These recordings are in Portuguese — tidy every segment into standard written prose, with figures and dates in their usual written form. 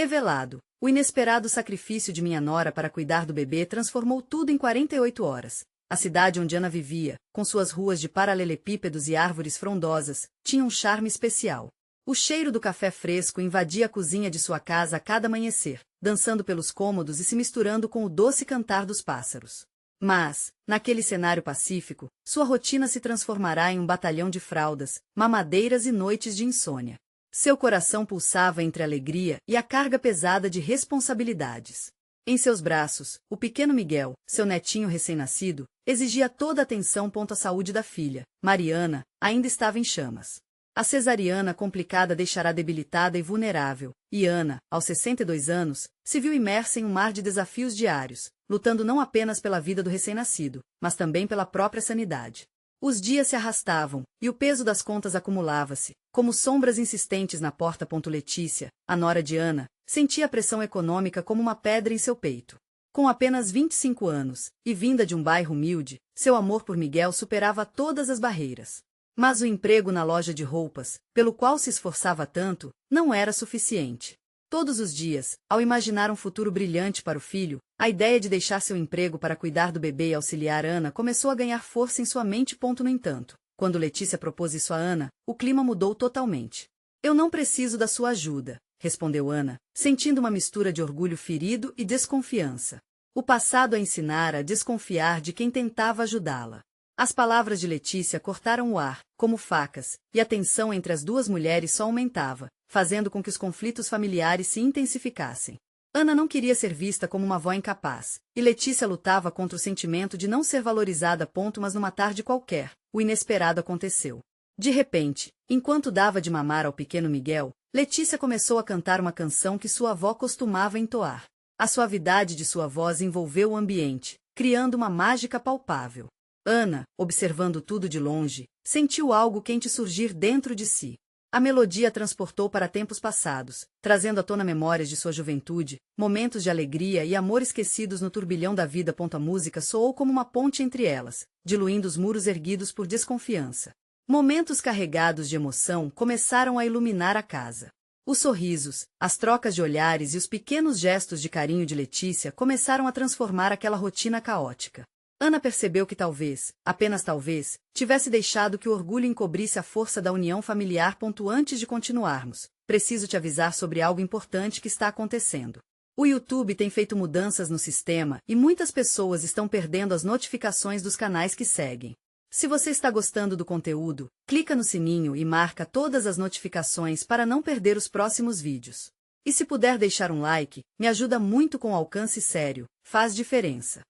Revelado. O inesperado sacrifício de minha nora para cuidar do bebê transformou tudo em 48 horas. A cidade onde Ana vivia, com suas ruas de paralelepípedos e árvores frondosas, tinha um charme especial. O cheiro do café fresco invadia a cozinha de sua casa a cada amanhecer, dançando pelos cômodos e se misturando com o doce cantar dos pássaros. Mas, naquele cenário pacífico, sua rotina se transformará em um batalhão de fraldas, mamadeiras e noites de insônia. Seu coração pulsava entre a alegria e a carga pesada de responsabilidades. Em seus braços, o pequeno Miguel, seu netinho recém-nascido, exigia toda a atenção. A saúde da filha, Mariana, ainda estava em chamas. A cesariana complicada deixará debilitada e vulnerável, e Ana, aos 62 anos, se viu imersa em um mar de desafios diários, lutando não apenas pela vida do recém-nascido, mas também pela própria sanidade. Os dias se arrastavam, e o peso das contas acumulava-se, como sombras insistentes na porta. Letícia, a nora de Ana, sentia a pressão econômica como uma pedra em seu peito. Com apenas 25 anos, e vinda de um bairro humilde, seu amor por Miguel superava todas as barreiras. Mas o emprego na loja de roupas, pelo qual se esforçava tanto, não era suficiente. Todos os dias, ao imaginar um futuro brilhante para o filho, a ideia de deixar seu emprego para cuidar do bebê e auxiliar Ana começou a ganhar força em sua mente. No entanto, quando Letícia propôs isso a Ana, o clima mudou totalmente. Eu não preciso da sua ajuda, respondeu Ana, sentindo uma mistura de orgulho ferido e desconfiança. O passado a ensinara a desconfiar de quem tentava ajudá-la. As palavras de Letícia cortaram o ar, como facas, e a tensão entre as duas mulheres só aumentava, fazendo com que os conflitos familiares se intensificassem. Ana não queria ser vista como uma avó incapaz, e Letícia lutava contra o sentimento de não ser valorizada. Mas numa tarde qualquer, o inesperado aconteceu. De repente, enquanto dava de mamar ao pequeno Miguel, Letícia começou a cantar uma canção que sua avó costumava entoar. A suavidade de sua voz envolveu o ambiente, criando uma mágica palpável. Ana, observando tudo de longe, sentiu algo quente surgir dentro de si. A melodia a transportou para tempos passados, trazendo à tona memórias de sua juventude, momentos de alegria e amor esquecidos no turbilhão da vida. A música soou como uma ponte entre elas, diluindo os muros erguidos por desconfiança. Momentos carregados de emoção começaram a iluminar a casa. Os sorrisos, as trocas de olhares e os pequenos gestos de carinho de Letícia começaram a transformar aquela rotina caótica. Ana percebeu que talvez, apenas talvez, tivesse deixado que o orgulho encobrisse a força da união familiar. Antes de continuarmos, preciso te avisar sobre algo importante que está acontecendo. O YouTube tem feito mudanças no sistema e muitas pessoas estão perdendo as notificações dos canais que seguem. Se você está gostando do conteúdo, clica no sininho e marca todas as notificações para não perder os próximos vídeos. E se puder deixar um like, me ajuda muito com alcance sério, faz diferença.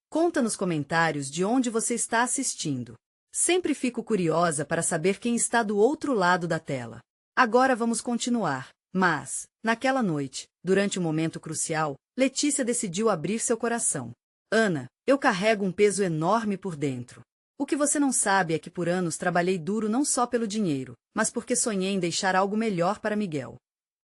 Conta nos comentários de onde você está assistindo. Sempre fico curiosa para saber quem está do outro lado da tela. Agora vamos continuar, mas, naquela noite, durante um momento crucial, Letícia decidiu abrir seu coração. Ana, eu carrego um peso enorme por dentro. O que você não sabe é que por anos trabalhei duro não só pelo dinheiro, mas porque sonhei em deixar algo melhor para Miguel.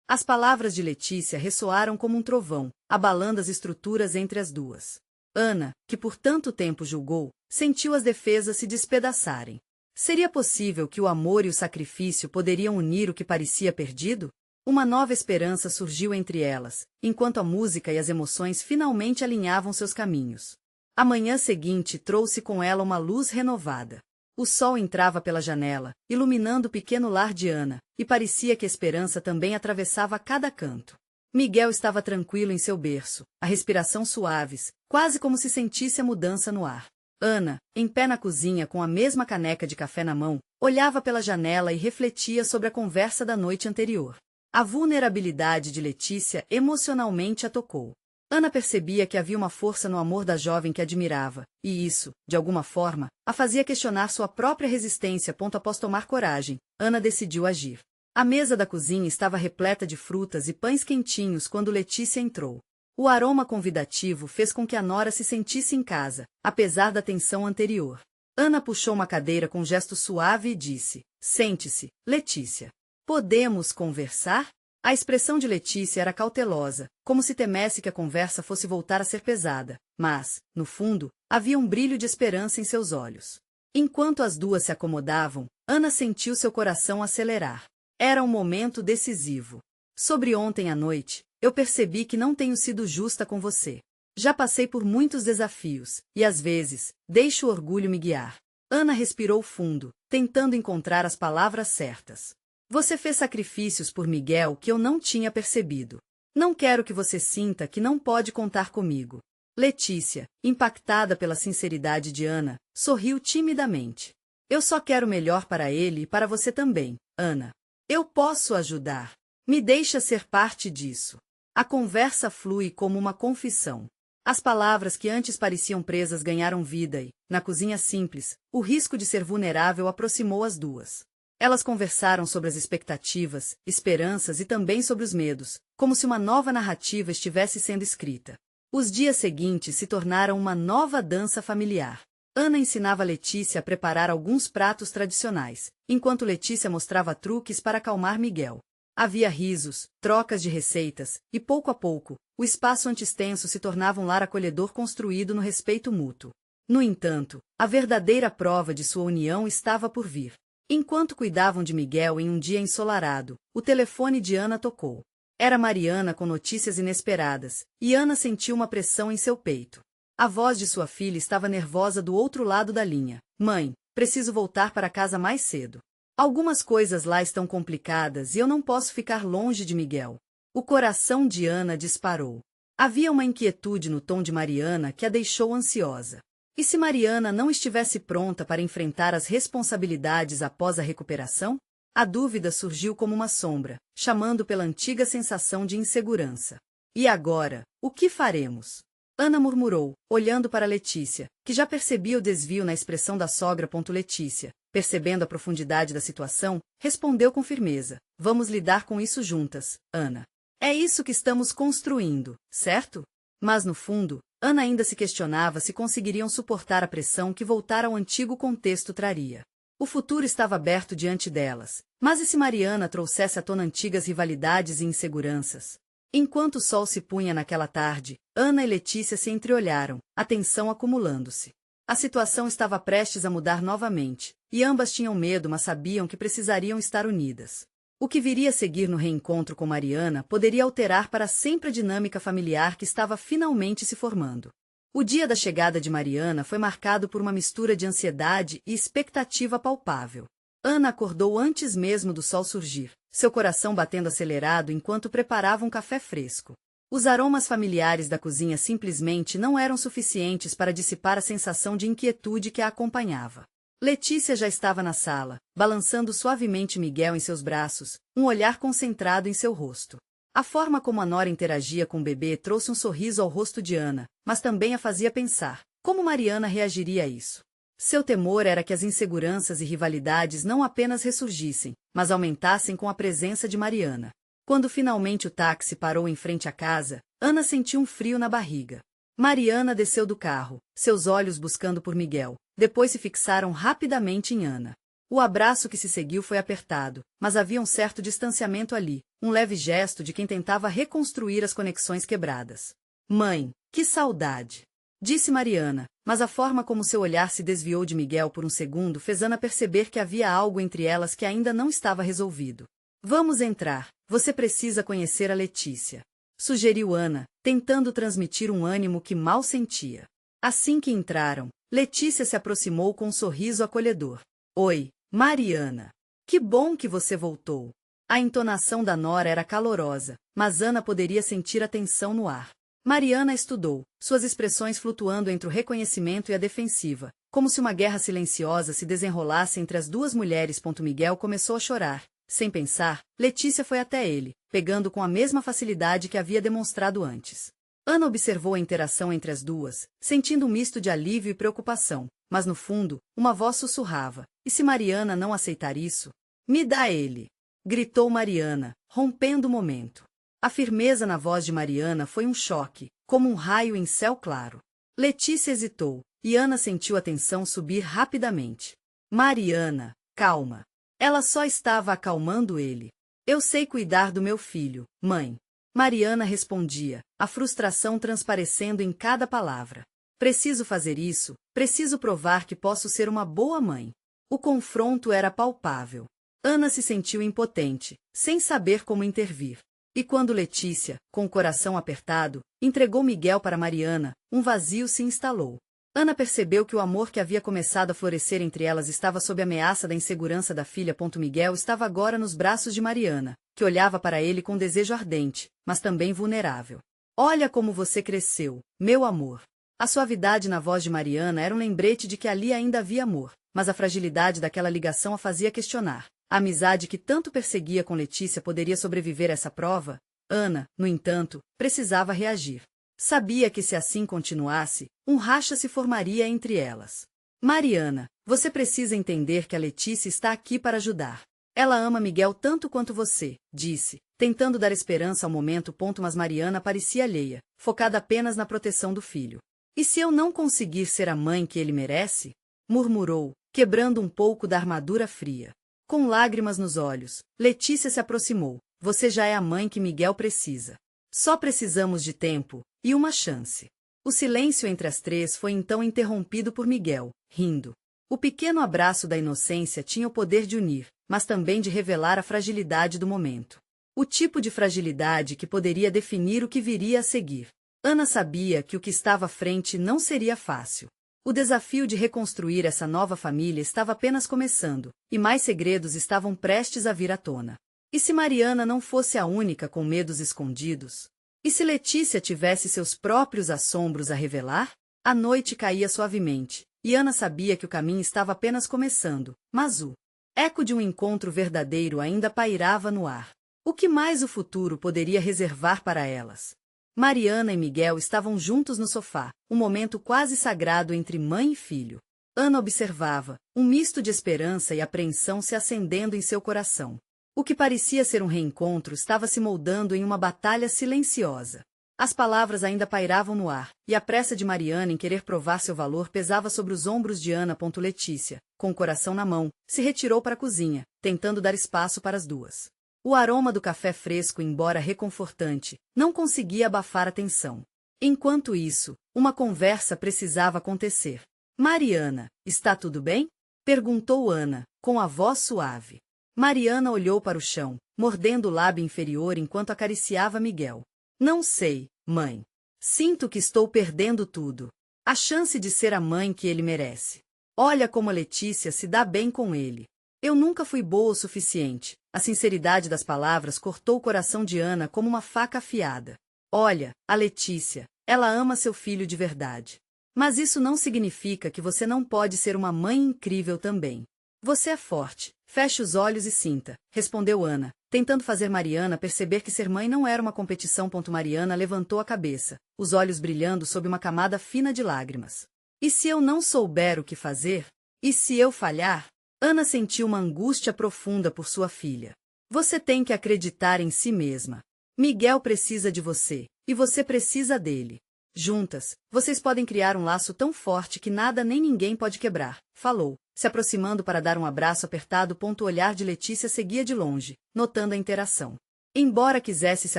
As palavras de Letícia ressoaram como um trovão, abalando as estruturas entre as duas. Ana, que por tanto tempo julgou, sentiu as defesas se despedaçarem. Seria possível que o amor e o sacrifício poderiam unir o que parecia perdido? Uma nova esperança surgiu entre elas, enquanto a música e as emoções finalmente alinhavam seus caminhos. A manhã seguinte trouxe com ela uma luz renovada. O sol entrava pela janela, iluminando o pequeno lar de Ana, e parecia que a esperança também atravessava cada canto. Miguel estava tranquilo em seu berço, a respiração suaves, quase como se sentisse a mudança no ar. Ana, em pé na cozinha com a mesma caneca de café na mão, olhava pela janela e refletia sobre a conversa da noite anterior. A vulnerabilidade de Letícia emocionalmente a tocou. Ana percebia que havia uma força no amor da jovem que admirava, e isso, de alguma forma, a fazia questionar sua própria resistência. Após tomar coragem, Ana decidiu agir. A mesa da cozinha estava repleta de frutas e pães quentinhos quando Letícia entrou. O aroma convidativo fez com que a nora se sentisse em casa, apesar da tensão anterior. Ana puxou uma cadeira com um gesto suave e disse: "Sente-se, Letícia. Podemos conversar?" A expressão de Letícia era cautelosa, como se temesse que a conversa fosse voltar a ser pesada, mas, no fundo, havia um brilho de esperança em seus olhos. Enquanto as duas se acomodavam, Ana sentiu seu coração acelerar. Era um momento decisivo. Sobre ontem à noite, eu percebi que não tenho sido justa com você. Já passei por muitos desafios, e às vezes, deixo o orgulho me guiar. Ana respirou fundo, tentando encontrar as palavras certas. Você fez sacrifícios por Miguel que eu não tinha percebido. Não quero que você sinta que não pode contar comigo. Letícia, impactada pela sinceridade de Ana, sorriu timidamente. Eu só quero o melhor para ele e para você também, Ana. Eu posso ajudar. Me deixa ser parte disso. A conversa flui como uma confissão. As palavras que antes pareciam presas ganharam vida e, na cozinha simples, o risco de ser vulnerável aproximou as duas. Elas conversaram sobre as expectativas, esperanças e também sobre os medos, como se uma nova narrativa estivesse sendo escrita. Os dias seguintes se tornaram uma nova dança familiar. Ana ensinava Letícia a preparar alguns pratos tradicionais, enquanto Letícia mostrava truques para acalmar Miguel. Havia risos, trocas de receitas, e pouco a pouco, o espaço antistenso se tornava um lar acolhedor construído no respeito mútuo. No entanto, a verdadeira prova de sua união estava por vir. Enquanto cuidavam de Miguel em um dia ensolarado, o telefone de Ana tocou. Era Mariana com notícias inesperadas, e Ana sentiu uma pressão em seu peito. A voz de sua filha estava nervosa do outro lado da linha. Mãe, preciso voltar para casa mais cedo. Algumas coisas lá estão complicadas e eu não posso ficar longe de Miguel. O coração de Ana disparou. Havia uma inquietude no tom de Mariana que a deixou ansiosa. E se Mariana não estivesse pronta para enfrentar as responsabilidades após a recuperação? A dúvida surgiu como uma sombra, chamando pela antiga sensação de insegurança. E agora, o que faremos? Ana murmurou, olhando para Letícia, que já percebia o desvio na expressão da sogra. Letícia, percebendo a profundidade da situação, respondeu com firmeza: vamos lidar com isso juntas, Ana. É isso que estamos construindo, certo? Mas no fundo, Ana ainda se questionava se conseguiriam suportar a pressão que voltar ao antigo contexto traria. O futuro estava aberto diante delas, mas e se Mariana trouxesse à tona antigas rivalidades e inseguranças? Enquanto o sol se punha naquela tarde, Ana e Letícia se entreolharam, a tensão acumulando-se. A situação estava prestes a mudar novamente, e ambas tinham medo, mas sabiam que precisariam estar unidas. O que viria a seguir no reencontro com Mariana poderia alterar para sempre a dinâmica familiar que estava finalmente se formando. O dia da chegada de Mariana foi marcado por uma mistura de ansiedade e expectativa palpável. Ana acordou antes mesmo do sol surgir, seu coração batendo acelerado enquanto preparava um café fresco. Os aromas familiares da cozinha simplesmente não eram suficientes para dissipar a sensação de inquietude que a acompanhava. Letícia já estava na sala, balançando suavemente Miguel em seus braços, um olhar concentrado em seu rosto. A forma como a nora interagia com o bebê trouxe um sorriso ao rosto de Ana, mas também a fazia pensar: como Mariana reagiria a isso? Seu temor era que as inseguranças e rivalidades não apenas ressurgissem, mas aumentassem com a presença de Mariana. Quando finalmente o táxi parou em frente à casa, Ana sentiu um frio na barriga. Mariana desceu do carro, seus olhos buscando por Miguel, depois se fixaram rapidamente em Ana. O abraço que se seguiu foi apertado, mas havia um certo distanciamento ali, um leve gesto de quem tentava reconstruir as conexões quebradas. Mãe, que saudade! Disse Mariana, mas a forma como seu olhar se desviou de Miguel por um segundo fez Ana perceber que havia algo entre elas que ainda não estava resolvido. Vamos entrar, você precisa conhecer a Letícia. Sugeriu Ana, tentando transmitir um ânimo que mal sentia. Assim que entraram, Letícia se aproximou com um sorriso acolhedor. Oi, Mariana. Que bom que você voltou. A entonação da nora era calorosa, mas Ana poderia sentir a tensão no ar. Mariana estudou, suas expressões flutuando entre o reconhecimento e a defensiva, como se uma guerra silenciosa se desenrolasse entre as duas mulheres. Miguel começou a chorar. Sem pensar, Letícia foi até ele, pegando com a mesma facilidade que havia demonstrado antes. Ana observou a interação entre as duas, sentindo um misto de alívio e preocupação, mas no fundo, uma voz sussurrava: e se Mariana não aceitar isso? Me dá ele! Gritou Mariana, rompendo o momento. A firmeza na voz de Mariana foi um choque, como um raio em céu claro. Letícia hesitou, e Ana sentiu a tensão subir rapidamente. Mariana, calma. Ela só estava acalmando ele. Eu sei cuidar do meu filho, mãe. Mariana respondia, a frustração transparecendo em cada palavra. Preciso fazer isso, preciso provar que posso ser uma boa mãe. O confronto era palpável. Ana se sentiu impotente, sem saber como intervir. E quando Letícia, com o coração apertado, entregou Miguel para Mariana, um vazio se instalou. Ana percebeu que o amor que havia começado a florescer entre elas estava sob ameaça da insegurança da filha. Miguel estava agora nos braços de Mariana, que olhava para ele com desejo ardente, mas também vulnerável. Olha como você cresceu, meu amor. A suavidade na voz de Mariana era um lembrete de que ali ainda havia amor, mas a fragilidade daquela ligação a fazia questionar. A amizade que tanto perseguia com Letícia poderia sobreviver a essa prova? Ana, no entanto, precisava reagir. Sabia que se assim continuasse, um racha se formaria entre elas. Mariana, você precisa entender que a Letícia está aqui para ajudar. Ela ama Miguel tanto quanto você, disse, tentando dar esperança ao momento. Mas Mariana parecia alheia, focada apenas na proteção do filho. E se eu não conseguir ser a mãe que ele merece? Murmurou, quebrando um pouco da armadura fria. Com lágrimas nos olhos, Letícia se aproximou. Você já é a mãe que Miguel precisa. Só precisamos de tempo e uma chance. O silêncio entre as três foi então interrompido por Miguel, rindo. O pequeno abraço da inocência tinha o poder de unir, mas também de revelar a fragilidade do momento. O tipo de fragilidade que poderia definir o que viria a seguir. Ana sabia que o que estava à frente não seria fácil. O desafio de reconstruir essa nova família estava apenas começando, e mais segredos estavam prestes a vir à tona. E se Mariana não fosse a única com medos escondidos? E se Letícia tivesse seus próprios assombros a revelar? A noite caía suavemente, e Ana sabia que o caminho estava apenas começando, mas o eco de um encontro verdadeiro ainda pairava no ar. O que mais o futuro poderia reservar para elas? Mariana e Miguel estavam juntos no sofá, um momento quase sagrado entre mãe e filho. Ana observava, um misto de esperança e apreensão se acendendo em seu coração. O que parecia ser um reencontro estava se moldando em uma batalha silenciosa. As palavras ainda pairavam no ar, e a pressa de Mariana em querer provar seu valor pesava sobre os ombros de Ana. Letícia, com o coração na mão, se retirou para a cozinha, tentando dar espaço para as duas. O aroma do café fresco, embora reconfortante, não conseguia abafar a tensão. Enquanto isso, uma conversa precisava acontecer. Mariana, está tudo bem? Perguntou Ana, com a voz suave. Mariana olhou para o chão, mordendo o lábio inferior enquanto acariciava Miguel. Não sei, mãe. Sinto que estou perdendo tudo. A chance de ser a mãe que ele merece. Olha como a Letícia se dá bem com ele. Eu nunca fui boa o suficiente. A sinceridade das palavras cortou o coração de Ana como uma faca afiada. Olha, a Letícia, ela ama seu filho de verdade. Mas isso não significa que você não pode ser uma mãe incrível também. Você é forte. Feche os olhos e sinta, respondeu Ana, tentando fazer Mariana perceber que ser mãe não era uma competição. Mariana levantou a cabeça, os olhos brilhando sob uma camada fina de lágrimas. E se eu não souber o que fazer? E se eu falhar? Ana sentiu uma angústia profunda por sua filha. Você tem que acreditar em si mesma. Miguel precisa de você, e você precisa dele. Juntas, vocês podem criar um laço tão forte que nada nem ninguém pode quebrar, falou, se aproximando para dar um abraço apertado. O olhar de Letícia seguia de longe, notando a interação. Embora quisesse se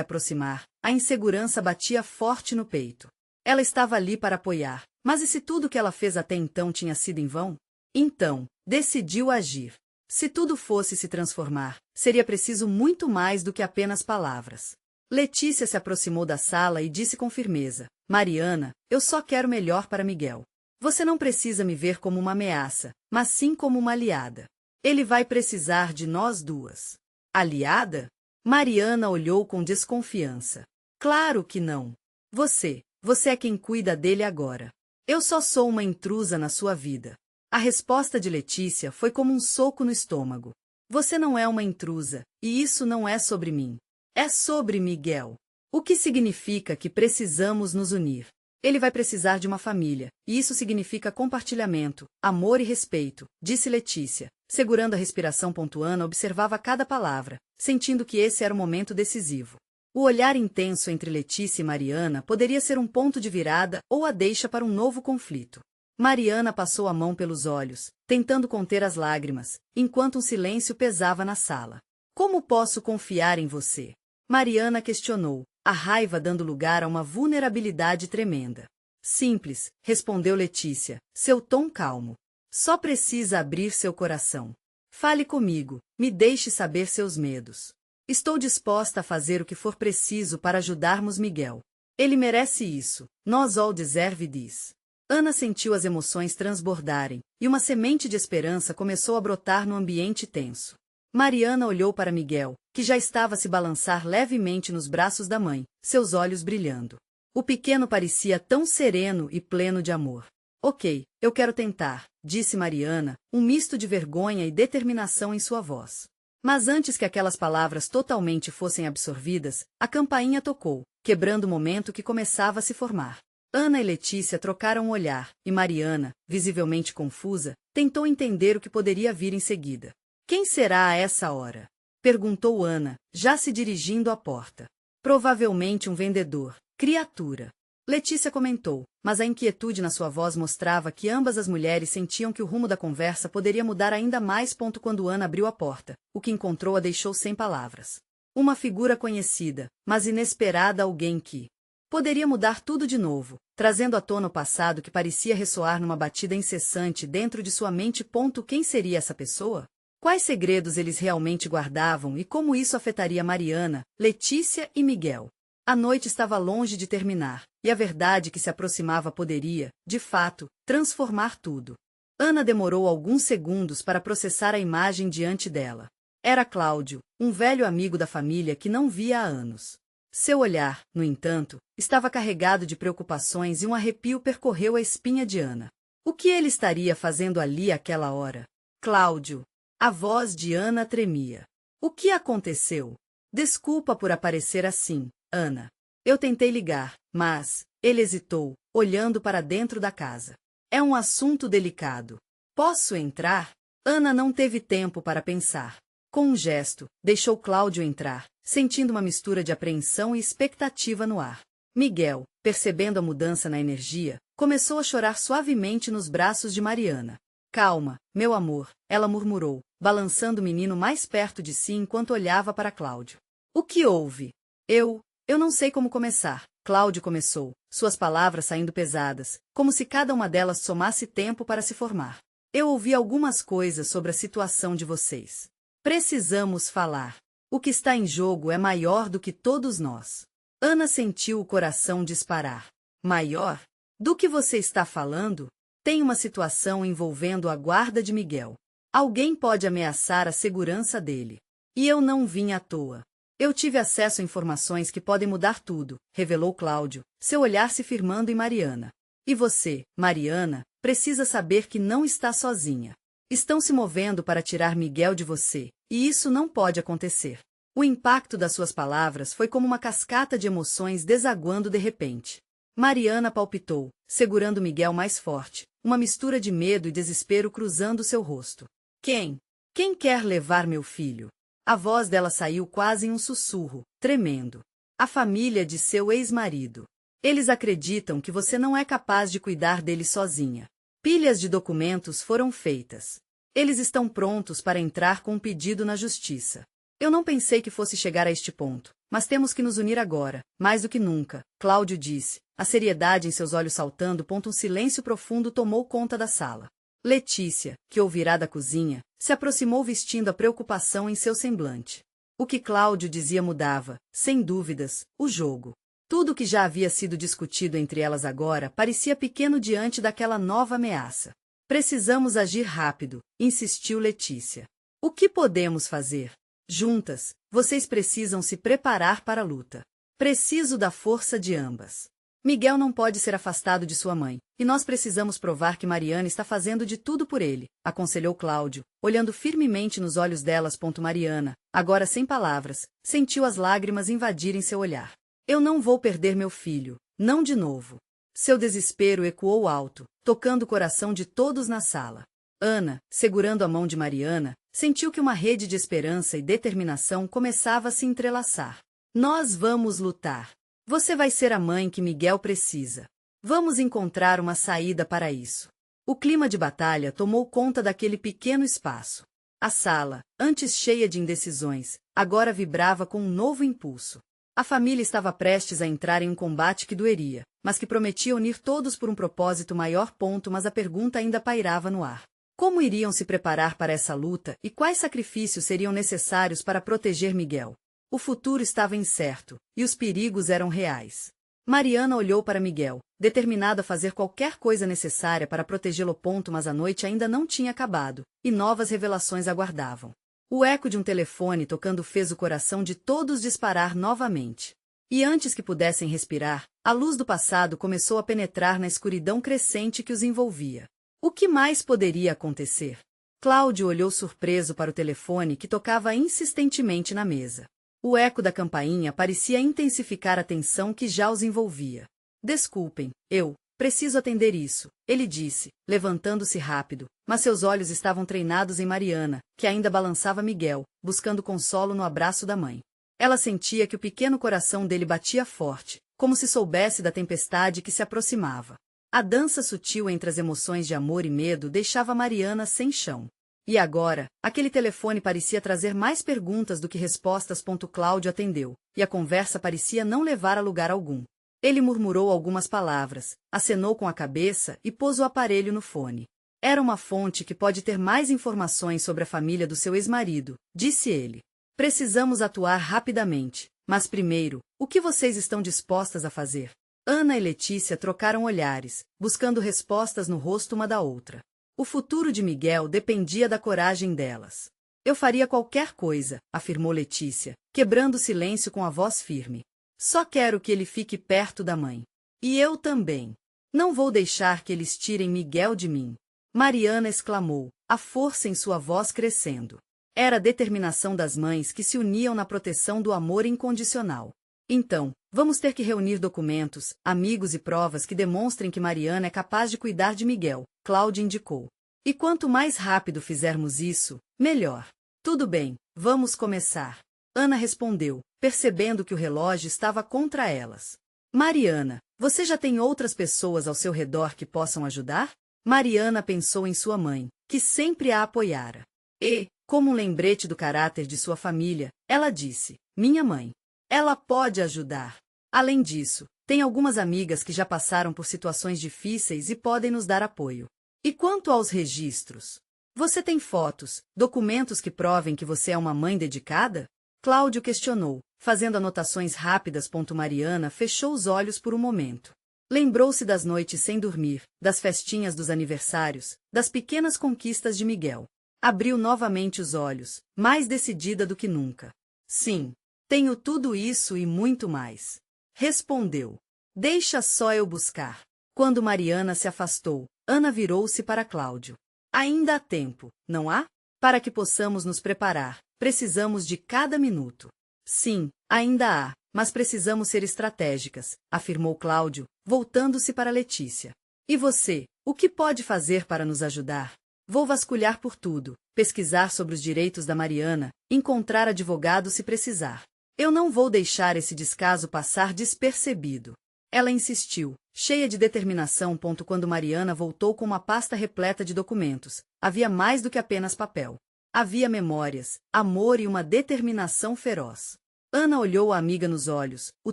aproximar, a insegurança batia forte no peito. Ela estava ali para apoiar, mas e se tudo que ela fez até então tinha sido em vão? Então, decidiu agir. Se tudo fosse se transformar, seria preciso muito mais do que apenas palavras. Letícia se aproximou da sala e disse com firmeza, Mariana, eu só quero o melhor para Miguel. Você não precisa me ver como uma ameaça, mas sim como uma aliada. Ele vai precisar de nós duas. Aliada? Mariana olhou com desconfiança. Claro que não. Você é quem cuida dele agora. Eu só sou uma intrusa na sua vida. A resposta de Letícia foi como um soco no estômago. Você não é uma intrusa, e isso não é sobre mim. É sobre Miguel. O que significa que precisamos nos unir. Ele vai precisar de uma família, e isso significa compartilhamento, amor e respeito, disse Letícia, segurando a respiração. Ana observava cada palavra, sentindo que esse era o momento decisivo. O olhar intenso entre Letícia e Mariana poderia ser um ponto de virada ou a deixa para um novo conflito. Mariana passou a mão pelos olhos, tentando conter as lágrimas, enquanto um silêncio pesava na sala. Como posso confiar em você? Mariana questionou, a raiva dando lugar a uma vulnerabilidade tremenda. Simples, respondeu Letícia, seu tom calmo. Só precisa abrir seu coração. Fale comigo, me deixe saber seus medos. Estou disposta a fazer o que for preciso para ajudarmos Miguel. Ele merece isso. Nós all deserve this. Ana sentiu as emoções transbordarem, e uma semente de esperança começou a brotar no ambiente tenso. Mariana olhou para Miguel, que já estava a se balançar levemente nos braços da mãe, seus olhos brilhando. O pequeno parecia tão sereno e pleno de amor. Ok, eu quero tentar, disse Mariana, um misto de vergonha e determinação em sua voz. Mas antes que aquelas palavras totalmente fossem absorvidas, a campainha tocou, quebrando o momento que começava a se formar. Ana e Letícia trocaram um olhar, e Mariana, visivelmente confusa, tentou entender o que poderia vir em seguida. Quem será a essa hora? Perguntou Ana, já se dirigindo à porta. Provavelmente um vendedor, criatura. Letícia comentou, mas a inquietude na sua voz mostrava que ambas as mulheres sentiam que o rumo da conversa poderia mudar ainda mais. Quando Ana abriu a porta, o que encontrou a deixou sem palavras. Uma figura conhecida, mas inesperada, alguém que poderia mudar tudo de novo, trazendo à tona o passado que parecia ressoar numa batida incessante dentro de sua mente. Quem seria essa pessoa? Quais segredos eles realmente guardavam e como isso afetaria Mariana, Letícia e Miguel? A noite estava longe de terminar, e a verdade que se aproximava poderia, de fato, transformar tudo. Ana demorou alguns segundos para processar a imagem diante dela. Era Cláudio, um velho amigo da família que não via há anos. Seu olhar, no entanto, estava carregado de preocupações e um arrepio percorreu a espinha de Ana. O que ele estaria fazendo ali àquela hora? Cláudio! A voz de Ana tremia. O que aconteceu? Desculpa por aparecer assim, Ana. Eu tentei ligar, mas... Ele hesitou, olhando para dentro da casa. É um assunto delicado. Posso entrar? Ana não teve tempo para pensar. Com um gesto, deixou Cláudio entrar, sentindo uma mistura de apreensão e expectativa no ar. Miguel, percebendo a mudança na energia, começou a chorar suavemente nos braços de Mariana. Calma, meu amor, ela murmurou, balançando o menino mais perto de si enquanto olhava para Cláudio. O que houve? Eu não sei como começar. Cláudio começou, suas palavras saindo pesadas, como se cada uma delas somasse tempo para se formar. Eu ouvi algumas coisas sobre a situação de vocês. Precisamos falar. O que está em jogo é maior do que todos nós. Ana sentiu o coração disparar. Maior? Do que você está falando? Tem uma situação envolvendo a guarda de Miguel. Alguém pode ameaçar a segurança dele. E eu não vim à toa. Eu tive acesso a informações que podem mudar tudo, revelou Cláudio, seu olhar se firmando em Mariana. E você, Mariana, precisa saber que não está sozinha. Estão se movendo para tirar Miguel de você, e isso não pode acontecer. O impacto das suas palavras foi como uma cascata de emoções desaguando de repente. Mariana palpitou, segurando Miguel mais forte, uma mistura de medo e desespero cruzando seu rosto. Quem? Quem quer levar meu filho? A voz dela saiu quase em um sussurro, tremendo. A família de seu ex-marido. Eles acreditam que você não é capaz de cuidar dele sozinha. Pilhas de documentos foram feitas. Eles estão prontos para entrar com um pedido na justiça. Eu não pensei que fosse chegar a este ponto, mas temos que nos unir agora, mais do que nunca, Cláudio disse, a seriedade em seus olhos saltando. Um silêncio profundo tomou conta da sala. Letícia, que ouvirá da cozinha, se aproximou vestindo a preocupação em seu semblante. O que Cláudio dizia mudava, sem dúvidas, o jogo. Tudo que já havia sido discutido entre elas agora parecia pequeno diante daquela nova ameaça. Precisamos agir rápido, insistiu Letícia. O que podemos fazer? Juntas, vocês precisam se preparar para a luta. Preciso da força de ambas. Miguel não pode ser afastado de sua mãe, e nós precisamos provar que Mariana está fazendo de tudo por ele, aconselhou Cláudio, olhando firmemente nos olhos delas. Mariana, agora sem palavras, sentiu as lágrimas invadirem seu olhar. Eu não vou perder meu filho, não de novo. Seu desespero ecoou alto, tocando o coração de todos na sala. Ana, segurando a mão de Mariana, sentiu que uma rede de esperança e determinação começava a se entrelaçar. Nós vamos lutar. Você vai ser a mãe que Miguel precisa. Vamos encontrar uma saída para isso. O clima de batalha tomou conta daquele pequeno espaço. A sala, antes cheia de indecisões, agora vibrava com um novo impulso. A família estava prestes a entrar em um combate que doeria, mas que prometia unir todos por um propósito maior. Mas a pergunta ainda pairava no ar. Como iriam se preparar para essa luta e quais sacrifícios seriam necessários para proteger Miguel? O futuro estava incerto, e os perigos eram reais. Mariana olhou para Miguel, determinado a fazer qualquer coisa necessária para protegê-lo. Mas a noite ainda não tinha acabado, e novas revelações aguardavam. O eco de um telefone tocando fez o coração de todos disparar novamente. E antes que pudessem respirar, a luz do passado começou a penetrar na escuridão crescente que os envolvia. O que mais poderia acontecer? Cláudio olhou surpreso para o telefone que tocava insistentemente na mesa. O eco da campainha parecia intensificar a tensão que já os envolvia. Desculpem, eu preciso atender isso, ele disse, levantando-se rápido, mas seus olhos estavam treinados em Mariana, que ainda balançava Miguel, buscando consolo no abraço da mãe. Ela sentia que o pequeno coração dele batia forte, como se soubesse da tempestade que se aproximava. A dança sutil entre as emoções de amor e medo deixava Mariana sem chão. E agora, aquele telefone parecia trazer mais perguntas do que respostas. Cláudio atendeu, e a conversa parecia não levar a lugar algum. Ele murmurou algumas palavras, acenou com a cabeça e pôs o aparelho no fone. Era uma fonte que pode ter mais informações sobre a família do seu ex-marido, disse ele. Precisamos atuar rapidamente, mas primeiro, o que vocês estão dispostas a fazer? Ana e Letícia trocaram olhares, buscando respostas no rosto uma da outra. O futuro de Miguel dependia da coragem delas. Eu faria qualquer coisa, afirmou Letícia, quebrando o silêncio com a voz firme. Só quero que ele fique perto da mãe. E eu também. Não vou deixar que eles tirem Miguel de mim. Mariana exclamou, a força em sua voz crescendo. Era a determinação das mães que se uniam na proteção do amor incondicional. Então, vamos ter que reunir documentos, amigos e provas que demonstrem que Mariana é capaz de cuidar de Miguel, Cláudia indicou. E quanto mais rápido fizermos isso, melhor. Tudo bem, vamos começar. Ana respondeu, percebendo que o relógio estava contra elas. Mariana, você já tem outras pessoas ao seu redor que possam ajudar? Mariana pensou em sua mãe, que sempre a apoiara. E, como um lembrete do caráter de sua família, ela disse, minha mãe. Ela pode ajudar. Além disso, tem algumas amigas que já passaram por situações difíceis e podem nos dar apoio. E quanto aos registros? Você tem fotos, documentos que provem que você é uma mãe dedicada? Cláudio questionou, fazendo anotações rápidas. Mariana fechou os olhos por um momento. Lembrou-se das noites sem dormir, das festinhas dos aniversários, das pequenas conquistas de Miguel. Abriu novamente os olhos, mais decidida do que nunca. Sim. Tenho tudo isso e muito mais. Respondeu. Deixa só eu buscar. Quando Mariana se afastou, Ana virou-se para Cláudio. Ainda há tempo, não há? Para que possamos nos preparar, precisamos de cada minuto. Sim, ainda há, mas precisamos ser estratégicas, afirmou Cláudio, voltando-se para Letícia. E você, o que pode fazer para nos ajudar? Vou vasculhar por tudo, pesquisar sobre os direitos da Mariana, encontrar advogado se precisar. Eu não vou deixar esse descaso passar despercebido. Ela insistiu, cheia de determinação. Quando Mariana voltou com uma pasta repleta de documentos, havia mais do que apenas papel. Havia memórias, amor e uma determinação feroz. Ana olhou a amiga nos olhos, o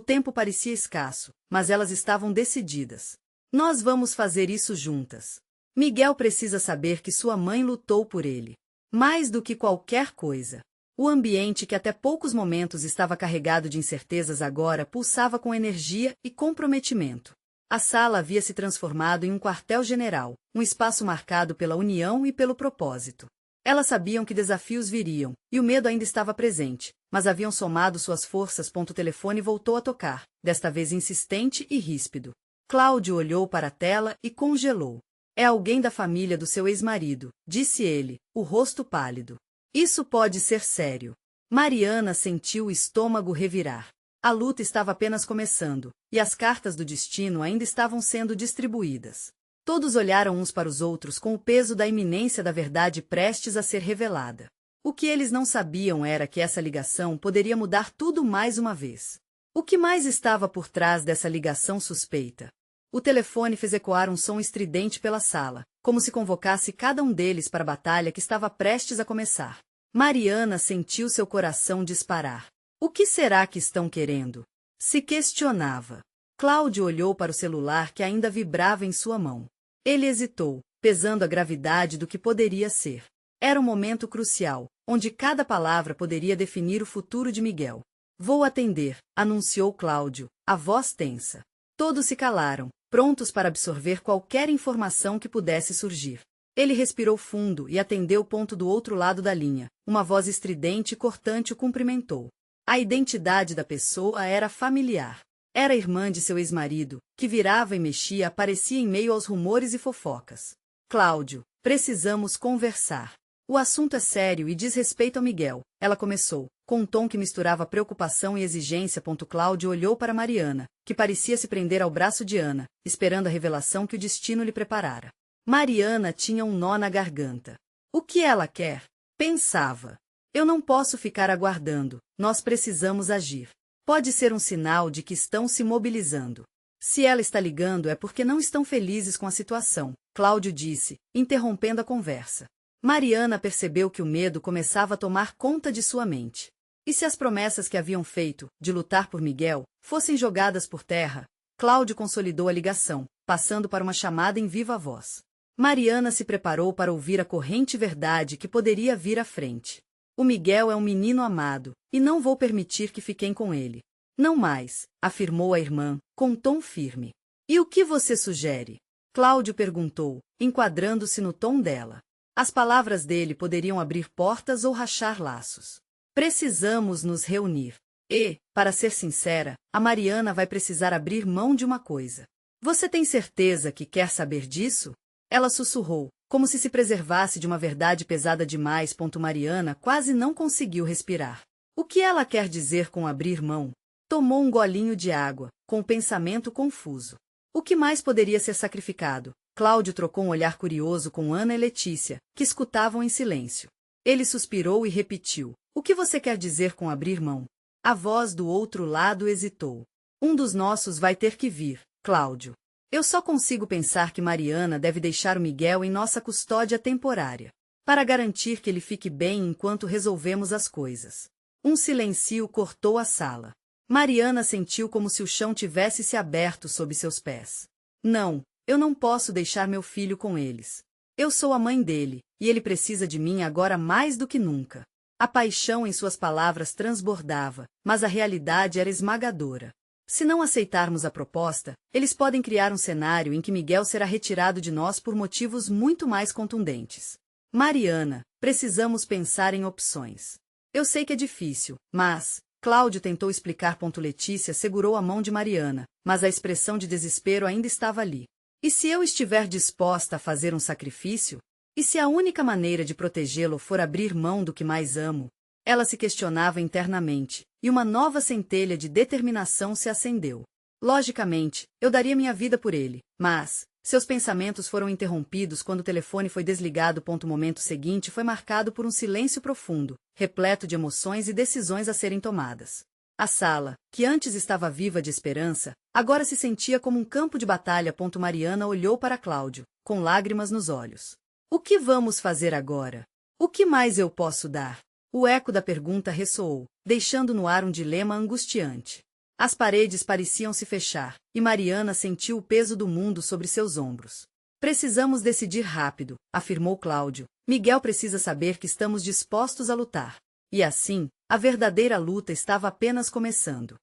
tempo parecia escasso, mas elas estavam decididas. Nós vamos fazer isso juntas. Miguel precisa saber que sua mãe lutou por ele. Mais do que qualquer coisa. O ambiente que até poucos momentos estava carregado de incertezas agora pulsava com energia e comprometimento. A sala havia se transformado em um quartel-general, um espaço marcado pela união e pelo propósito. Elas sabiam que desafios viriam, e o medo ainda estava presente, mas haviam somado suas forças. O telefone voltou a tocar, desta vez insistente e ríspido. Cláudio olhou para a tela e congelou. É alguém da família do seu ex-marido, disse ele, o rosto pálido. Isso pode ser sério. Mariana sentiu o estômago revirar. A luta estava apenas começando, e as cartas do destino ainda estavam sendo distribuídas. Todos olharam uns para os outros com o peso da iminência da verdade prestes a ser revelada. O que eles não sabiam era que essa ligação poderia mudar tudo mais uma vez. O que mais estava por trás dessa ligação suspeita? O telefone fez ecoar um som estridente pela sala, como se convocasse cada um deles para a batalha que estava prestes a começar. Mariana sentiu seu coração disparar. O que será que estão querendo? Se questionava. Cláudio olhou para o celular que ainda vibrava em sua mão. Ele hesitou, pesando a gravidade do que poderia ser. Era um momento crucial, onde cada palavra poderia definir o futuro de Miguel. Vou atender, anunciou Cláudio, a voz tensa. Todos se calaram, prontos para absorver qualquer informação que pudesse surgir. Ele respirou fundo e atendeu o ponto do outro lado da linha. Uma voz estridente e cortante o cumprimentou. A identidade da pessoa era familiar. Era a irmã de seu ex-marido, que virava e mexia, aparecia em meio aos rumores e fofocas. Cláudio, precisamos conversar. O assunto é sério e diz respeito ao Miguel, ela começou, com um tom que misturava preocupação e exigência. Cláudio olhou para Mariana, que parecia se prender ao braço de Ana, esperando a revelação que o destino lhe preparara. Mariana tinha um nó na garganta. O que ela quer? Pensava. Eu não posso ficar aguardando, nós precisamos agir. Pode ser um sinal de que estão se mobilizando. Se ela está ligando é porque não estão felizes com a situação, Cláudio disse, interrompendo a conversa. Mariana percebeu que o medo começava a tomar conta de sua mente. E se as promessas que haviam feito, de lutar por Miguel, fossem jogadas por terra? Cláudio consolidou a ligação, passando para uma chamada em viva voz. Mariana se preparou para ouvir a corrente verdade que poderia vir à frente. O Miguel é um menino amado, e não vou permitir que fiquem com ele. Não mais, afirmou a irmã, com um tom firme. E o que você sugere? Cláudio perguntou, enquadrando-se no tom dela. As palavras dele poderiam abrir portas ou rachar laços. Precisamos nos reunir. E, para ser sincera, a Mariana vai precisar abrir mão de uma coisa. Você tem certeza que quer saber disso? Ela sussurrou, como se preservasse de uma verdade pesada demais. Mariana quase não conseguiu respirar. O que ela quer dizer com abrir mão? Tomou um golinho de água, com o pensamento confuso. O que mais poderia ser sacrificado? Cláudio trocou um olhar curioso com Ana e Letícia, que escutavam em silêncio. Ele suspirou e repetiu. O que você quer dizer com abrir mão? A voz do outro lado hesitou. Um dos nossos vai ter que vir, Cláudio. Eu só consigo pensar que Mariana deve deixar o Miguel em nossa custódia temporária, para garantir que ele fique bem enquanto resolvemos as coisas. Um silêncio cortou a sala. Mariana sentiu como se o chão tivesse se aberto sob seus pés. Não, eu não posso deixar meu filho com eles. Eu sou a mãe dele, e ele precisa de mim agora mais do que nunca. A paixão em suas palavras transbordava, mas a realidade era esmagadora. Se não aceitarmos a proposta, eles podem criar um cenário em que Miguel será retirado de nós por motivos muito mais contundentes. Mariana, precisamos pensar em opções. Eu sei que é difícil, mas... Cláudio tentou explicar. Letícia segurou a mão de Mariana, mas a expressão de desespero ainda estava ali. E se eu estiver disposta a fazer um sacrifício? E se a única maneira de protegê-lo for abrir mão do que mais amo? Ela se questionava internamente, e uma nova centelha de determinação se acendeu. Logicamente, eu daria minha vida por ele, mas... Seus pensamentos foram interrompidos quando o telefone foi desligado. O momento seguinte foi marcado por um silêncio profundo, repleto de emoções e decisões a serem tomadas. A sala, que antes estava viva de esperança, agora se sentia como um campo de batalha. Mariana olhou para Cláudio, com lágrimas nos olhos. O que vamos fazer agora? O que mais eu posso dar? O eco da pergunta ressoou, deixando no ar um dilema angustiante. As paredes pareciam se fechar, e Mariana sentiu o peso do mundo sobre seus ombros. Precisamos decidir rápido, afirmou Cláudio. Miguel precisa saber que estamos dispostos a lutar. E assim, a verdadeira luta estava apenas começando.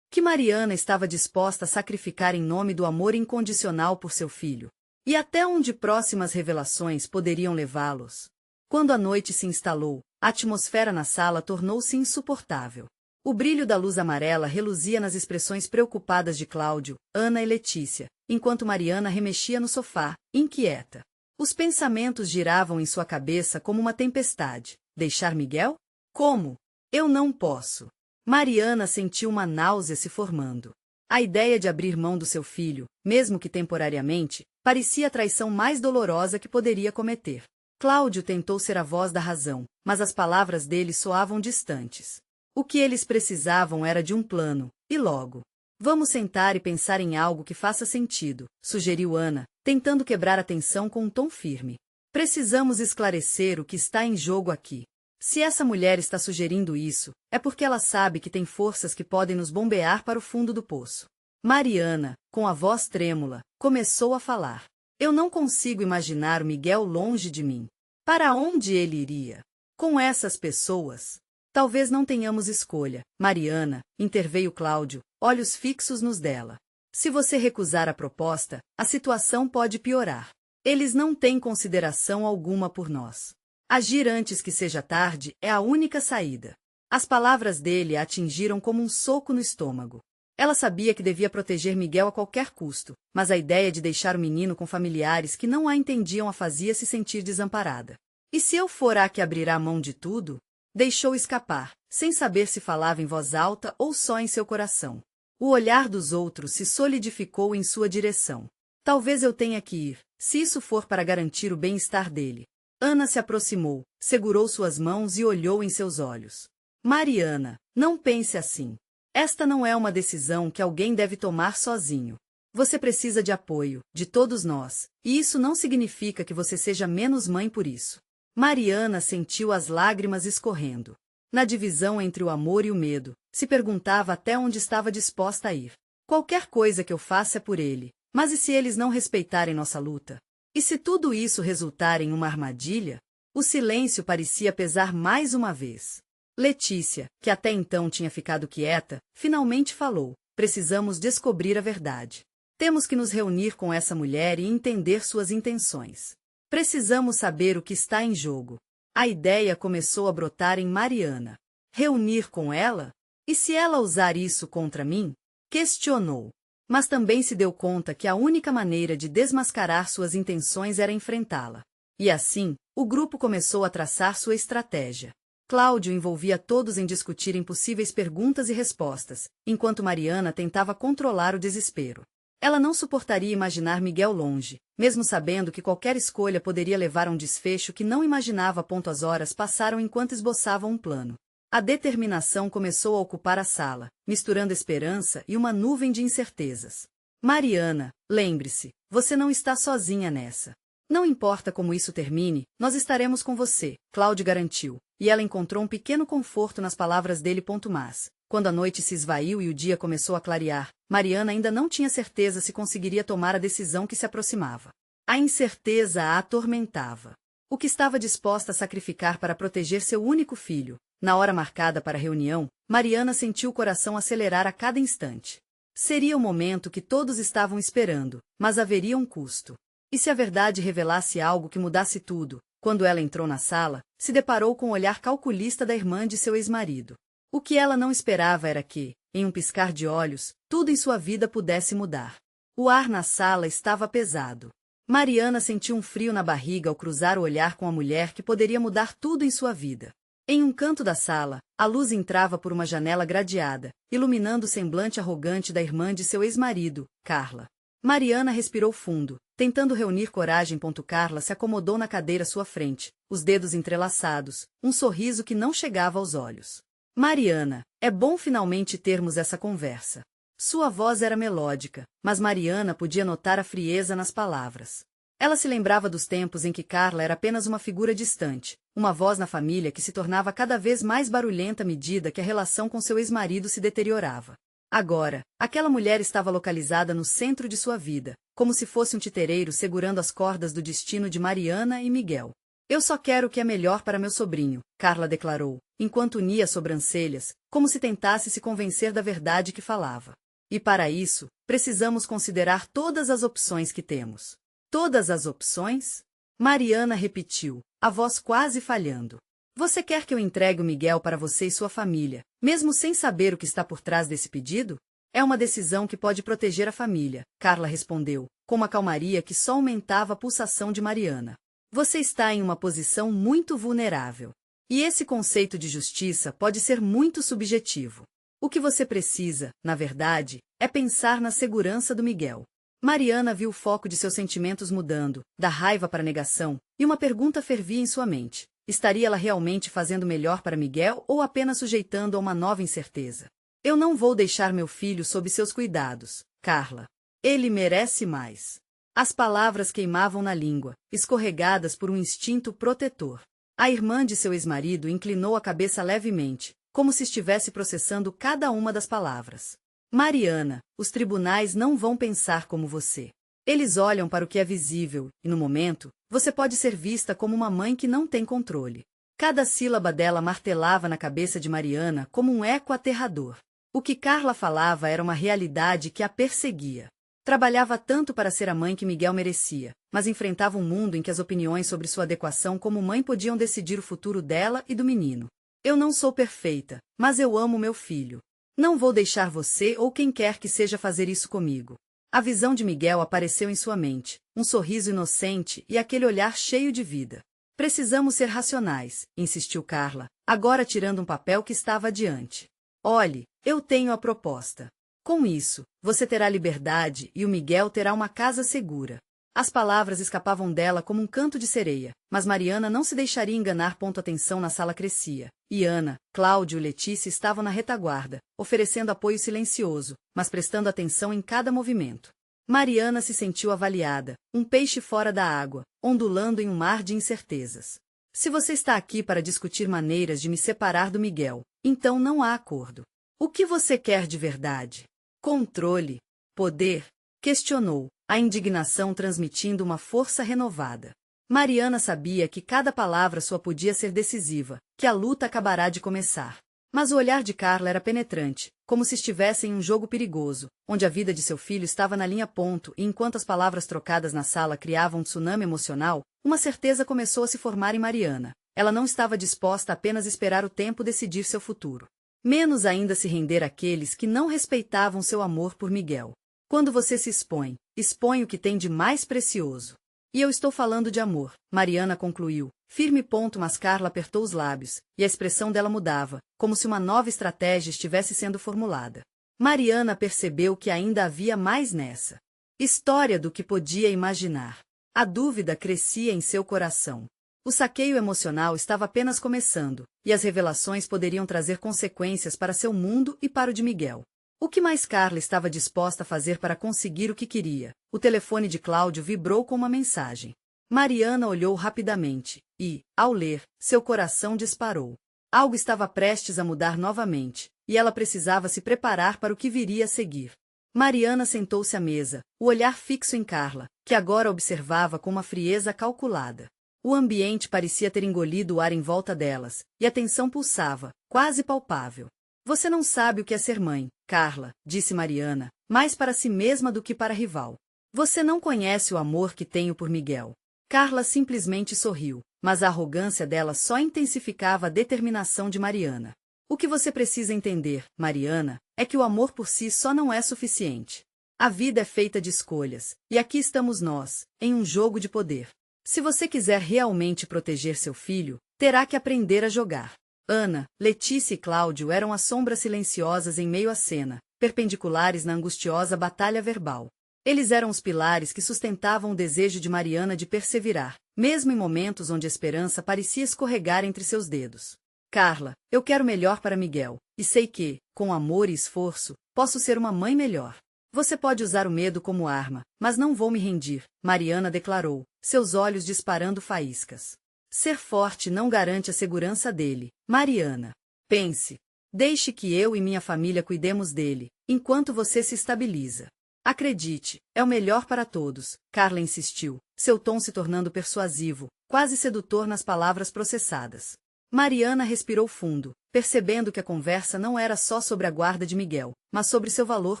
Que Mariana estava disposta a sacrificar em nome do amor incondicional por seu filho. E até onde próximas revelações poderiam levá-los? Quando a noite se instalou, a atmosfera na sala tornou-se insuportável. O brilho da luz amarela reluzia nas expressões preocupadas de Cláudio, Ana e Letícia, enquanto Mariana remexia no sofá, inquieta. Os pensamentos giravam em sua cabeça como uma tempestade. Deixar Miguel? Como? Eu não posso. Mariana sentiu uma náusea se formando. A ideia de abrir mão do seu filho, mesmo que temporariamente, parecia a traição mais dolorosa que poderia cometer. Cláudio tentou ser a voz da razão, mas as palavras dele soavam distantes. O que eles precisavam era de um plano, e logo. Vamos sentar e pensar em algo que faça sentido, sugeriu Ana, tentando quebrar a tensão com um tom firme. Precisamos esclarecer o que está em jogo aqui. Se essa mulher está sugerindo isso, é porque ela sabe que tem forças que podem nos bombear para o fundo do poço. Mariana, com a voz trêmula, começou a falar. Eu não consigo imaginar o Miguel longe de mim. Para onde ele iria? Com essas pessoas? Talvez não tenhamos escolha, Mariana, interveio Cláudio, olhos fixos nos dela. Se você recusar a proposta, a situação pode piorar. Eles não têm consideração alguma por nós. Agir antes que seja tarde é a única saída. As palavras dele a atingiram como um soco no estômago. Ela sabia que devia proteger Miguel a qualquer custo, mas a ideia de deixar o menino com familiares que não a entendiam a fazia se sentir desamparada. E se eu for a que abrirá mão de tudo? Deixou escapar, sem saber se falava em voz alta ou só em seu coração. O olhar dos outros se solidificou em sua direção. Talvez eu tenha que ir, se isso for para garantir o bem-estar dele. Ana se aproximou, segurou suas mãos e olhou em seus olhos. Mariana, não pense assim. Esta não é uma decisão que alguém deve tomar sozinho. Você precisa de apoio, de todos nós, e isso não significa que você seja menos mãe por isso. Mariana sentiu as lágrimas escorrendo. Na divisão entre o amor e o medo, se perguntava até onde estava disposta a ir. Qualquer coisa que eu faça é por ele, mas e se eles não respeitarem nossa luta? E se tudo isso resultar em uma armadilha? O silêncio parecia pesar mais uma vez. Letícia, que até então tinha ficado quieta, finalmente falou: precisamos descobrir a verdade. Temos que nos reunir com essa mulher e entender suas intenções. Precisamos saber o que está em jogo. A ideia começou a brotar em Mariana. Reunir com ela? E se ela usar isso contra mim? Questionou. Mas também se deu conta que a única maneira de desmascarar suas intenções era enfrentá-la. E assim, o grupo começou a traçar sua estratégia. Cláudio envolvia todos em discutirem possíveis perguntas e respostas, enquanto Mariana tentava controlar o desespero. Ela não suportaria imaginar Miguel longe, mesmo sabendo que qualquer escolha poderia levar a um desfecho que não imaginava. As horas passaram enquanto esboçavam um plano. A determinação começou a ocupar a sala, misturando esperança e uma nuvem de incertezas. Mariana, lembre-se, você não está sozinha nessa. Não importa como isso termine, nós estaremos com você, Cláudio garantiu, e ela encontrou um pequeno conforto nas palavras dele. Mas, quando a noite se esvaiu e o dia começou a clarear, Mariana ainda não tinha certeza se conseguiria tomar a decisão que se aproximava. A incerteza a atormentava. O que estava disposta a sacrificar para proteger seu único filho? Na hora marcada para a reunião, Mariana sentiu o coração acelerar a cada instante. Seria o momento que todos estavam esperando, mas haveria um custo. E se a verdade revelasse algo que mudasse tudo? Quando ela entrou na sala, se deparou com o olhar calculista da irmã de seu ex-marido. O que ela não esperava era que, em um piscar de olhos, tudo em sua vida pudesse mudar. O ar na sala estava pesado. Mariana sentiu um frio na barriga ao cruzar o olhar com a mulher que poderia mudar tudo em sua vida. Em um canto da sala, a luz entrava por uma janela gradeada, iluminando o semblante arrogante da irmã de seu ex-marido, Carla. Mariana respirou fundo, tentando reunir coragem. Carla se acomodou na cadeira à sua frente, os dedos entrelaçados, um sorriso que não chegava aos olhos. Mariana, é bom finalmente termos essa conversa. Sua voz era melódica, mas Mariana podia notar a frieza nas palavras. Ela se lembrava dos tempos em que Carla era apenas uma figura distante, uma voz na família que se tornava cada vez mais barulhenta à medida que a relação com seu ex-marido se deteriorava. Agora, aquela mulher estava localizada no centro de sua vida, como se fosse um titereiro segurando as cordas do destino de Mariana e Miguel. Eu só quero o que é melhor para meu sobrinho, Carla declarou, enquanto unia as sobrancelhas, como se tentasse se convencer da verdade que falava. E para isso, precisamos considerar todas as opções que temos. Todas as opções? Mariana repetiu, a voz quase falhando. Você quer que eu entregue o Miguel para você e sua família, mesmo sem saber o que está por trás desse pedido? É uma decisão que pode proteger a família, Carla respondeu, com uma calmaria que só aumentava a pulsação de Mariana. Você está em uma posição muito vulnerável. E esse conceito de justiça pode ser muito subjetivo. O que você precisa, na verdade, é pensar na segurança do Miguel. Mariana viu o foco de seus sentimentos mudando, da raiva para a negação, e uma pergunta fervia em sua mente. Estaria ela realmente fazendo melhor para Miguel ou apenas sujeitando a uma nova incerteza? Eu não vou deixar meu filho sob seus cuidados, Carla. Ele merece mais. As palavras queimavam na língua, escorregadas por um instinto protetor. A irmã de seu ex-marido inclinou a cabeça levemente, como se estivesse processando cada uma das palavras. Mariana, os tribunais não vão pensar como você. Eles olham para o que é visível, e no momento, você pode ser vista como uma mãe que não tem controle. Cada sílaba dela martelava na cabeça de Mariana como um eco aterrador. O que Carla falava era uma realidade que a perseguia. Trabalhava tanto para ser a mãe que Miguel merecia, mas enfrentava um mundo em que as opiniões sobre sua adequação como mãe podiam decidir o futuro dela e do menino. Eu não sou perfeita, mas eu amo meu filho. Não vou deixar você ou quem quer que seja fazer isso comigo. A visão de Miguel apareceu em sua mente, um sorriso inocente e aquele olhar cheio de vida. Precisamos ser racionais, insistiu Carla, agora tirando um papel que estava adiante. Olhe, eu tenho a proposta. Com isso, você terá liberdade e o Miguel terá uma casa segura. As palavras escapavam dela como um canto de sereia, mas Mariana não se deixaria enganar. A tensão na sala crescia, e Ana, Cláudio e Letícia estavam na retaguarda, oferecendo apoio silencioso, mas prestando atenção em cada movimento. Mariana se sentiu avaliada, um peixe fora da água, ondulando em um mar de incertezas. Se você está aqui para discutir maneiras de me separar do Miguel, então não há acordo. O que você quer de verdade? Controle? Poder? Questionou, a indignação transmitindo uma força renovada. Mariana sabia que cada palavra sua podia ser decisiva, que a luta acabará de começar. Mas o olhar de Carla era penetrante, como se estivesse em um jogo perigoso, onde a vida de seu filho estava na linha ponto e enquanto as palavras trocadas na sala criavam um tsunami emocional, uma certeza começou a se formar em Mariana. Ela não estava disposta a apenas esperar o tempo decidir seu futuro. Menos ainda se render àqueles que não respeitavam seu amor por Miguel. Quando você se expõe, expõe o que tem de mais precioso. E eu estou falando de amor, Mariana concluiu, firme. Mas Carla apertou os lábios, e a expressão dela mudava, como se uma nova estratégia estivesse sendo formulada. Mariana percebeu que ainda havia mais nessa história do que podia imaginar. A dúvida crescia em seu coração. O saqueio emocional estava apenas começando, e as revelações poderiam trazer consequências para seu mundo e para o de Miguel. O que mais Carla estava disposta a fazer para conseguir o que queria? O telefone de Cláudio vibrou com uma mensagem. Mariana olhou rapidamente, e, ao ler, seu coração disparou. Algo estava prestes a mudar novamente, e ela precisava se preparar para o que viria a seguir. Mariana sentou-se à mesa, o olhar fixo em Carla, que agora observava com uma frieza calculada. O ambiente parecia ter engolido o ar em volta delas, e a tensão pulsava, quase palpável. Você não sabe o que é ser mãe, Carla, disse Mariana, mais para si mesma do que para a rival. Você não conhece o amor que tenho por Miguel. Carla simplesmente sorriu, mas a arrogância dela só intensificava a determinação de Mariana. O que você precisa entender, Mariana, é que o amor por si só não é suficiente. A vida é feita de escolhas, e aqui estamos nós, em um jogo de poder. Se você quiser realmente proteger seu filho, terá que aprender a jogar. Ana, Letícia e Cláudio eram as sombras silenciosas em meio à cena, perpendiculares na angustiosa batalha verbal. Eles eram os pilares que sustentavam o desejo de Mariana de perseverar, mesmo em momentos onde a esperança parecia escorregar entre seus dedos. Carla, eu quero melhor para Miguel, e sei que, com amor e esforço, posso ser uma mãe melhor. Você pode usar o medo como arma, mas não vou me rendir, Mariana declarou, seus olhos disparando faíscas. Ser forte não garante a segurança dele, Mariana. Pense. Deixe que eu e minha família cuidemos dele, enquanto você se estabiliza. Acredite, é o melhor para todos, Carla insistiu, seu tom se tornando persuasivo, quase sedutor nas palavras processadas. Mariana respirou fundo, percebendo que a conversa não era só sobre a guarda de Miguel, mas sobre seu valor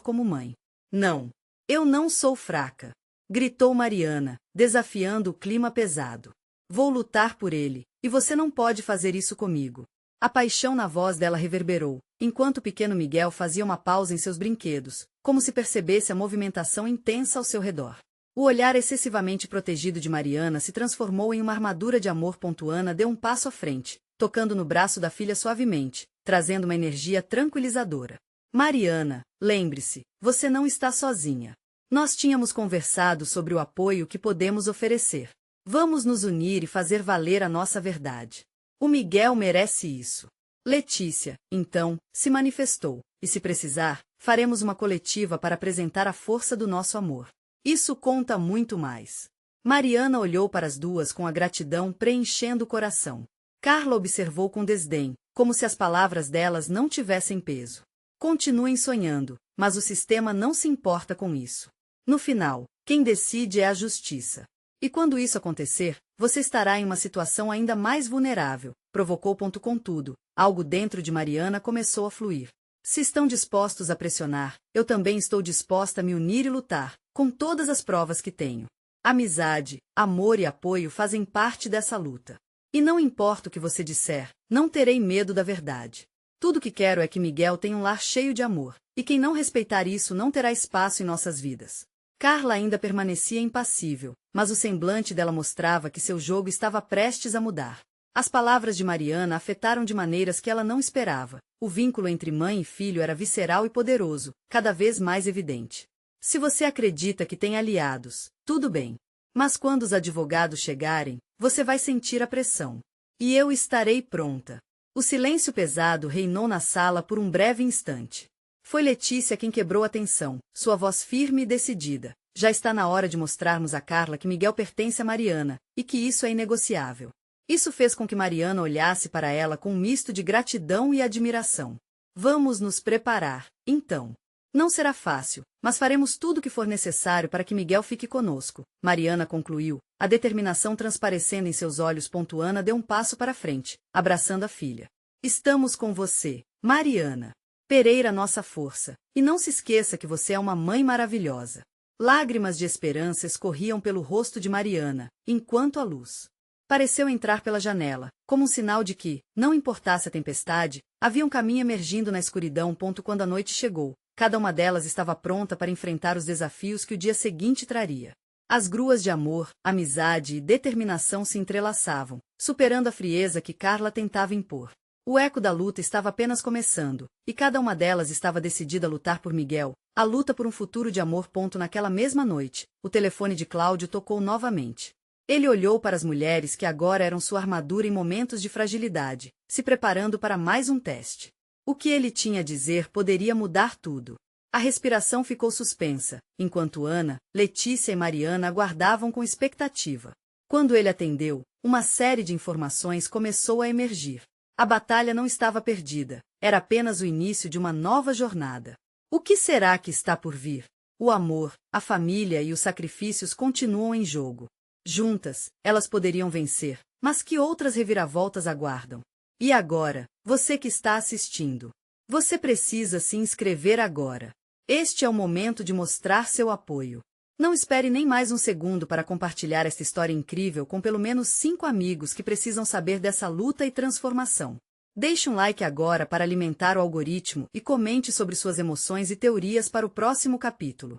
como mãe. Não. Eu não sou fraca, gritou Mariana, desafiando o clima pesado. Vou lutar por ele, e você não pode fazer isso comigo. A paixão na voz dela reverberou, enquanto o pequeno Miguel fazia uma pausa em seus brinquedos, como se percebesse a movimentação intensa ao seu redor. O olhar excessivamente protegido de Mariana se transformou em uma armadura de amor. Ana deu um passo à frente, tocando no braço da filha suavemente, trazendo uma energia tranquilizadora. Mariana, lembre-se, você não está sozinha. Nós tínhamos conversado sobre o apoio que podemos oferecer. Vamos nos unir e fazer valer a nossa verdade. O Miguel merece isso. Letícia, então, se manifestou, e se precisar, faremos uma coletiva para apresentar a força do nosso amor. Isso conta muito mais. Mariana olhou para as duas com a gratidão preenchendo o coração. Carla observou com desdém, como se as palavras delas não tivessem peso. Continuem sonhando, mas o sistema não se importa com isso. No final, quem decide é a justiça. E quando isso acontecer, você estará em uma situação ainda mais vulnerável, provocou. Contudo, algo dentro de Mariana começou a fluir. Se estão dispostos a pressionar, eu também estou disposta a me unir e lutar, com todas as provas que tenho. Amizade, amor e apoio fazem parte dessa luta. E não importa o que você disser, não terei medo da verdade. Tudo que quero é que Miguel tenha um lar cheio de amor, e quem não respeitar isso não terá espaço em nossas vidas. Carla ainda permanecia impassível, mas o semblante dela mostrava que seu jogo estava prestes a mudar. As palavras de Mariana afetaram de maneiras que ela não esperava. O vínculo entre mãe e filho era visceral e poderoso, cada vez mais evidente. Se você acredita que tem aliados, tudo bem. Mas quando os advogados chegarem, você vai sentir a pressão. E eu estarei pronta. O silêncio pesado reinou na sala por um breve instante. Foi Letícia quem quebrou a tensão, sua voz firme e decidida. Já está na hora de mostrarmos a Carla que Miguel pertence a Mariana, e que isso é inegociável. Isso fez com que Mariana olhasse para ela com um misto de gratidão e admiração. Vamos nos preparar, então. Não será fácil, mas faremos tudo o que for necessário para que Miguel fique conosco, Mariana concluiu, a determinação transparecendo em seus olhos. Ana deu um passo para frente, abraçando a filha. Estamos com você, Mariana. Pereira, nossa força. E não se esqueça que você é uma mãe maravilhosa. Lágrimas de esperança escorriam pelo rosto de Mariana, enquanto a luz pareceu entrar pela janela, como um sinal de que, não importasse a tempestade, havia um caminho emergindo na escuridão. Quando a noite chegou, cada uma delas estava pronta para enfrentar os desafios que o dia seguinte traria. As gruas de amor, amizade e determinação se entrelaçavam, superando a frieza que Carla tentava impor. O eco da luta estava apenas começando, e cada uma delas estava decidida a lutar por Miguel, a luta por um futuro de amor. Naquela mesma noite, o telefone de Cláudio tocou novamente. Ele olhou para as mulheres que agora eram sua armadura em momentos de fragilidade, se preparando para mais um teste. O que ele tinha a dizer poderia mudar tudo. A respiração ficou suspensa, enquanto Ana, Letícia e Mariana aguardavam com expectativa. Quando ele atendeu, uma série de informações começou a emergir. A batalha não estava perdida, era apenas o início de uma nova jornada. O que será que está por vir? O amor, a família e os sacrifícios continuam em jogo. Juntas, elas poderiam vencer, mas que outras reviravoltas aguardam? E agora, você que está assistindo, você precisa se inscrever agora. Este é o momento de mostrar seu apoio. Não espere nem mais um segundo para compartilhar esta história incrível com pelo menos 5 amigos que precisam saber dessa luta e transformação. Deixe um like agora para alimentar o algoritmo e comente sobre suas emoções e teorias para o próximo capítulo.